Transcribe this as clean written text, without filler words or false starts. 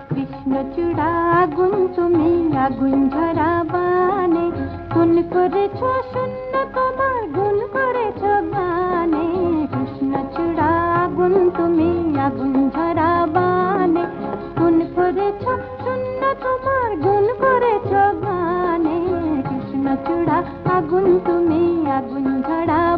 কৃষ্ণচূড়া আগুন তুমি, আগুন ঝরা বানে, গুণ করেছ শূন্য তোমার, গুণ করেছ গানে। কৃষ্ণচূড়া আগুন তুমি, আগুন ঝরা বানে, গুণ করেছ শূন্য তোমার, গুণ করেছ গানে। কৃষ্ণচূড়া আগুন তুমি, আগুন ঝরা